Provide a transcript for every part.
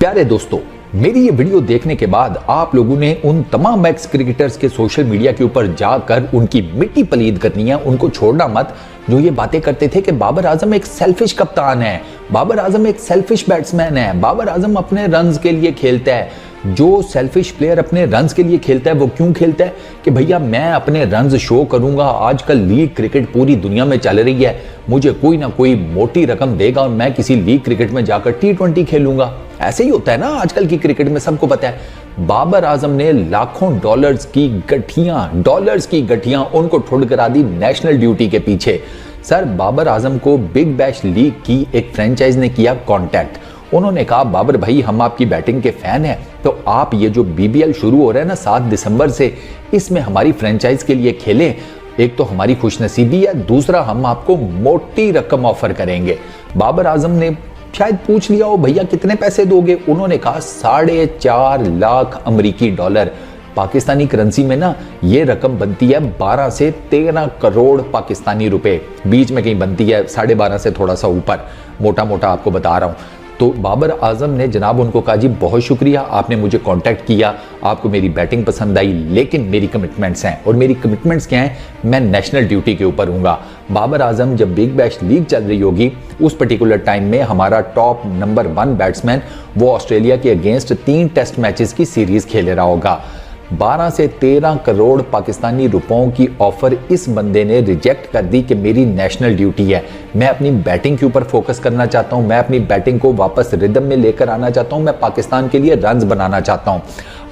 प्यारे दोस्तों, मेरी ये वीडियो देखने के बाद आप लोगों ने उन तमाम एक्स क्रिकेटर्स के सोशल मीडिया के ऊपर जाकर उनकी मिट्टी पलीद करनी है, उनको छोड़ना मत, जो ये बातें करते थे कि बाबर आजम एक सेल्फिश कप्तान है, बाबर आजम एक सेल्फिश बैट्समैन है, बाबर आजम अपने रन्स के लिए खेलता है। जो सेल्फिश प्लेयर अपने रन्स के लिए खेलता है वो क्यों खेलता है कि भैया मैं अपने रन्स शो करूंगा। आजकल लीग क्रिकेट पूरी दुनिया में चल रही है, मुझे कोई ना कोई मोटी रकम देगा और मैं किसी लीग क्रिकेट में जाकर T20 खेलूंगा। ऐसे ही होता है ना आजकल की क्रिकेट में, सबको पता है। बाबर आजम ने लाखों डॉलर्स की गठियां उनको ठुड़ करा दी नेशनल ड्यूटी के पीछे। सर, बाबर आजम को बिग बैश लीग की एक फ्रेंचाइज ने किया कांटेक्ट। उन्होंने कहा बाबर भाई, हम आपकी बैटिंग के फैन हैं, तो आप ये जो BBL शुरू हो रहा है ना 7 दिसंबर से, इसमें हमारी फ्रेंचाइज के लिए खेलें। एक तो हमारी खुशनसीबी है, दूसरा हम आपको मोटी रकम ऑफर करेंगे। बाबर आजम ने शायद पूछ लिया हो भैया कितने पैसे दोगे, उन्होंने कहा 4.5 लाख अमेरिकी डॉलर। पाकिस्तानी करेंसी में ना ये रकम बनती है 12 से 13 करोड़ पाकिस्तानी रुपए, बीच में कहीं बनती है 12.5 से थोड़ा सा ऊपर, मोटा मोटा आपको बता रहा हूं। तो बाबर आजम ने जनाब उनको कहा जी बहुत शुक्रिया, आपने मुझे कांटेक्ट किया, आपको मेरी बैटिंग पसंद आई, लेकिन मेरी कमिटमेंट्स हैं। और मेरी कमिटमेंट्स क्या हैं? मैं नेशनल ड्यूटी के ऊपर हूँगा। बाबर आजम जब बिग बैश लीग चल रही होगी उस पर्टिकुलर टाइम में हमारा टॉप नंबर 1 बैट्समैन वो ऑस्ट्रेलिया के अगेंस्ट 3 टेस्ट मैचेस की सीरीज खेले रहा होगा। 12 से 13 करोड़ पाकिस्तानी रुपयों की ऑफर इस बंदे ने रिजेक्ट कर दी कि मेरी नेशनल ड्यूटी है, मैं अपनी बैटिंग के ऊपर फोकस करना चाहता हूं, मैं अपनी बैटिंग को वापस रिदम में लेकर आना चाहता हूं, मैं पाकिस्तान के लिए रन्स बनाना चाहता हूं।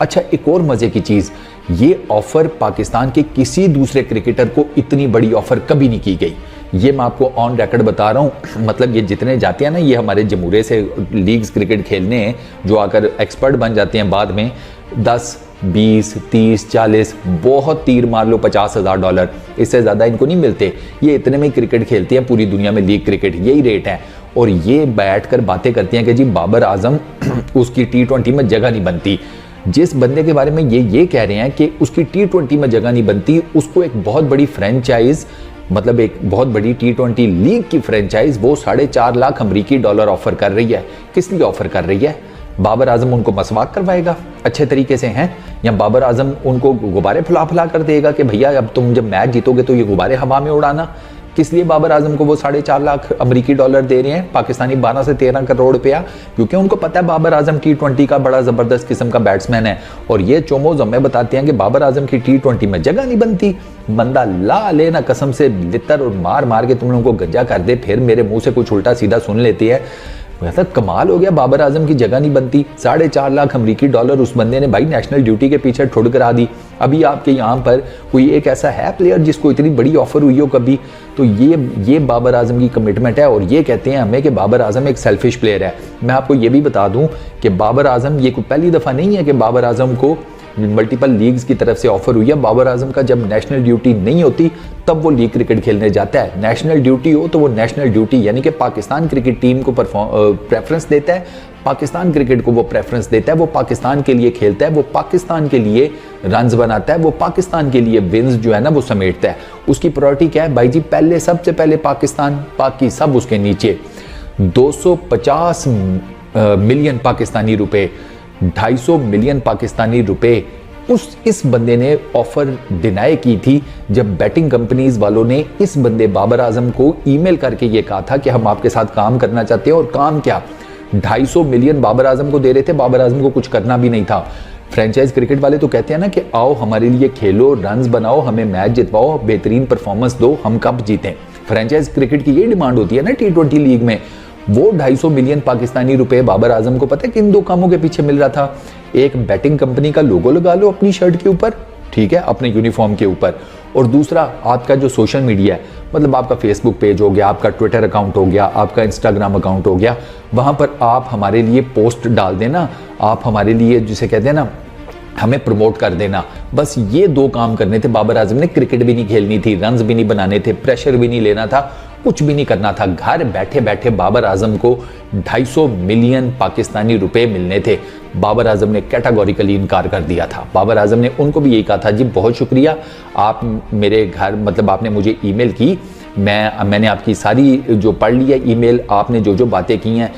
अच्छा, एक और मजे की चीज, ये ऑफर पाकिस्तान के किसी दूसरे क्रिकेटर को इतनी बड़ी ऑफर कभी नहीं की गई। ये मैं आपको ऑन रिकॉर्ड बता रहा हूँ। मतलब ये जितने जाते हैं ना, ये हमारे जमूरे से लीग्स क्रिकेट खेलने, जो आकर एक्सपर्ट बन जाते हैं बाद में, 10, 20, 30, 40, बहुत तीर मार लो $50,000, इससे ज़्यादा इनको नहीं मिलते। ये इतने में ही क्रिकेट खेलती हैं पूरी दुनिया में, लीग क्रिकेट यही रेट है। और ये बैठ कर बातें करती हैं कि जी बाबर आजम उसकी T20 में जगह नहीं बनती। जिस बंदे के बारे में ये कह रहे हैं कि उसकी T20 में जगह नहीं बनती, उसको एक बहुत बड़ी फ्रेंचाइज, मतलब एक बहुत बड़ी T20 लीग की फ्रेंचाइज वो 4.5 लाख अमेरिकी डॉलर ऑफर कर रही है। किस लिए ऑफर कर रही है? बाबर आजम उनको मसवाक करवाएगा अच्छे तरीके से हैं, या बाबर आजम उनको गुब्बारे फुला कर देगा कि भैया अब तुम जब मैच जीतोगे तो ये गुब्बारे हवा में उड़ाना। किस लिए बाबर आजम को वो 4.5 लाख अमेरिकी डॉलर दे रहे हैं, पाकिस्तानी 12 से 13 करोड़ रुपया? क्योंकि उनको पता है बाबर आजम T20 का बड़ा जबरदस्त किस्म का बैट्समैन है। और ये चोमोज हमें बताते हैं कि बाबर आजम की T20 में जगह नहीं बनती। बंदा ला लेना कसम से लितर और मार मार के तुम लोगों को गंजा कर दे, फिर मेरे मुंह से कुछ उल्टा सीधा सुन लेती है। वैसा कमाल हो गया, बाबर आजम की जगह नहीं बनती। 4.5 लाख अमेरिकी डॉलर उस बंदे ने भाई नेशनल ड्यूटी के पीछे ठुड़ करा दी। अभी आपके यहाँ पर कोई एक ऐसा है प्लेयर जिसको इतनी बड़ी ऑफर हुई हो कभी? तो ये बाबर आजम की कमिटमेंट है। और ये कहते हैं हमें कि बाबर आजम एक सेल्फिश प्लेयर है। मैं आपको ये भी बता दूं कि बाबर आजम, ये कोई पहली दफ़ा नहीं है कि बाबर आजम को मल्टीपल लीग्स की तरफ से ऑफर हुई है। बाबर आजम का जब नेशनल ड्यूटी नहीं होती तब वो लीग क्रिकेट खेलने जाता है, नेशनल ड्यूटी हो तो वो नेशनल ड्यूटी यानी कि पाकिस्तान क्रिकेट टीम को प्रेफरेंस देता है, पाकिस्तान क्रिकेट को वो प्रेफरेंस देता है, वो पाकिस्तान के लिए खेलता है, वो पाकिस्तान के लिए रन्स बनाता है, वो पाकिस्तान के लिए विन्स जो है ना वो समेटता है। उसकी प्रायोरिटी क्या है भाई जी? पहले, सबसे पहले पाकिस्तान, बाकी सब उसके नीचे। 250 मिलियन पाकिस्तानी रुपए, 250 मिलियन पाकिस्तानी रुपए इस बंदे ने ऑफर डिनाई की थी जब बैटिंग कंपनीज वालों ने इस बंदे बाबर आजम को ईमेल करके ये कहा था कि हम आपके साथ काम करना चाहते हैं। और काम क्या? 250 मिलियन बाबर आजम को दे रहे थे। बाबर आजम को कुछ करना भी नहीं था। फ्रेंचाइज क्रिकेट वाले तो कहते हैं ना कि आओ हमारे लिए खेलो, रन्स बनाओ, हमें मैच जितवाओ, बेहतरीन परफॉर्मेंस दो, हम कब जीतें। फ्रेंचाइज क्रिकेट की ये डिमांड होती है ना T20 लीग में। वो 250 मिलियन पाकिस्तानी रुपए बाबर आजम को पता है किन 2 कामों के पीछे मिल रहा था? एक, बैटिंग कंपनी का लोगो लगा लो अपनी शर्ट के ऊपर, ठीक है, अपने यूनिफॉर्म के ऊपर। और दूसरा, आपका जो सोशल मीडिया है, मतलब आपका फेसबुक पेज हो गया, आपका ट्विटर अकाउंट हो गया, आपका इंस्टाग्राम अकाउंट हो गया, वहां पर आप हमारे लिए पोस्ट डाल देना, आप हमारे लिए जिसे कहते हैं ना हमें प्रमोट कर देना। बस ये 2 काम करने थे बाबर आजम ने। क्रिकेट भी नहीं खेलनी थी, रन्स भी नहीं बनाने थे, प्रेशर भी नहीं लेना था, कुछ भी नहीं करना था। घर बैठे बैठे बाबर आजम को 250 मिलियन पाकिस्तानी रुपए मिलने थे। बाबर आजम ने कैटेगोरिकली इनकार कर दिया था। बाबर आजम ने उनको भी यही कहा था जी बहुत शुक्रिया, आप मेरे घर, मतलब आपने मुझे ईमेल की, मैंने आपकी सारी जो पढ़ ली है ईमेल, आपने जो जो बातें की हैं,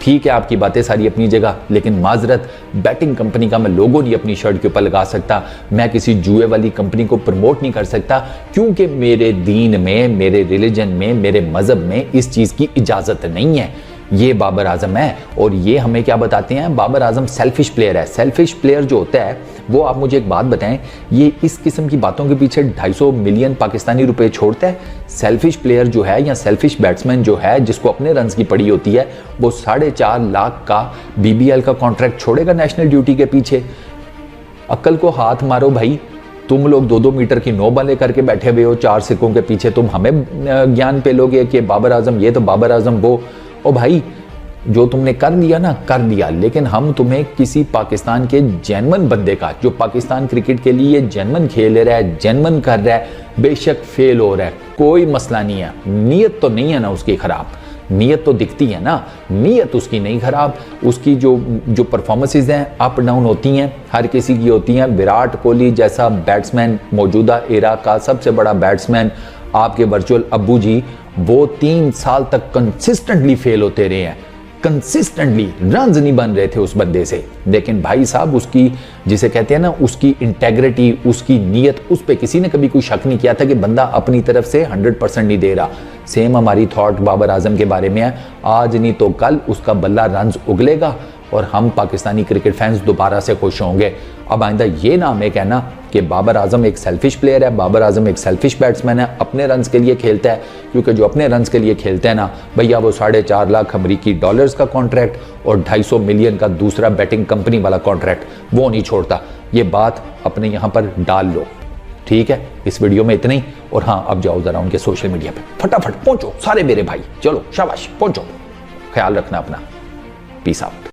ठीक है, आपकी बातें सारी अपनी जगह, लेकिन माजरत बैटिंग कंपनी का मैं लोगो नहीं अपनी शर्ट के ऊपर लगा सकता, मैं किसी जुए वाली कंपनी को प्रमोट नहीं कर सकता, क्योंकि मेरे दीन में, मेरे रिलीजन में, मेरे मजहब में इस चीज़ की इजाज़त नहीं है। ये बाबर आजम है और ये हमें क्या बताते हैं, बाबर आजम सेल्फिश प्लेयर है। सेल्फिश प्लेयर जो होता है वो, आप मुझे एक बात बताएं, ये इस किस्म की बातों के पीछे 250 मिलियन पाकिस्तानी रुपए छोड़ता है। सेल्फिश प्लेयर जो है या सेल्फिश बैट्समैन जो है, जिसको अपने रन्स की पड़ी होती है, वो 4.5 लाख का BBL का कॉन्ट्रैक्ट छोड़ेगा नेशनल ड्यूटी के पीछे? अक्ल को हाथ मारो भाई, तुम लोग 2-2 मीटर की नो बालें करके बैठे हुए हो 4 सिक्कों के पीछे, तुम हमें ज्ञान पे लोगे कि बाबर आजम ये तो बाबर आजम वो। ओ भाई, जो तुमने कर लिया ना, कर लिया, लेकिन हम तुम्हें किसी पाकिस्तान के जेन्युइन बंदे का, जो पाकिस्तान क्रिकेट के लिए जेन्युइन खेल रहा है, जेन्युइन कर रहा है, बेशक फेल हो रहा है, कोई मसला नहीं है, नीयत तो नहीं है ना उसकी खराब, नीयत तो दिखती है ना, नीयत उसकी नहीं खराब, उसकी जो परफॉर्मेंसेज हैं अप डाउन होती हैं, हर किसी की होती हैं। विराट कोहली जैसा बैट्समैन, मौजूदा एरा का सबसे बड़ा बैट्समैन, आपके वर्चुअल अब्बू जी, वो 3 साल तक कंसिस्टेंटली फेल होते रहे हैं, कंसिस्टेंटली रन्स नहीं बन रहे थे उस बंदे से। लेकिन भाई साहब, उसकी जिसे कहते हैं ना, उसकी इंटेग्रिटी, उसकी नीयत, उस पर किसी ने कभी कोई शक नहीं किया था कि बंदा अपनी तरफ से 100% नहीं दे रहा। सेम हमारी थॉट बाबर आजम के बारे में है, आज नहीं तो कल उसका बल्ला रन्स उगलेगा और हम पाकिस्तानी क्रिकेट फैंस दोबारा से खुश होंगे। अब आइंदा ये ना हमें कहना कि बाबर आजम एक सेल्फिश प्लेयर है, बाबर आजम एक सेल्फिश बैट्समैन है, अपने रन्स के लिए खेलता है, क्योंकि जो अपने रन्स के लिए खेलते हैं ना भैया, वो 4.5 लाख अमरीकी डॉलर्स का कॉन्ट्रैक्ट और 250 मिलियन का दूसरा बैटिंग कंपनी वाला कॉन्ट्रैक्ट वो नहीं छोड़ता। ये बात अपने यहाँ पर डाल लो, ठीक है? इस वीडियो में इतना ही। और हाँ, अब जाओ जरा उनके सोशल मीडिया पे, फटाफट पहुंचो सारे मेरे भाई, चलो शाबाश, पहुंचो, ख्याल रखना अपना, पीस आउट।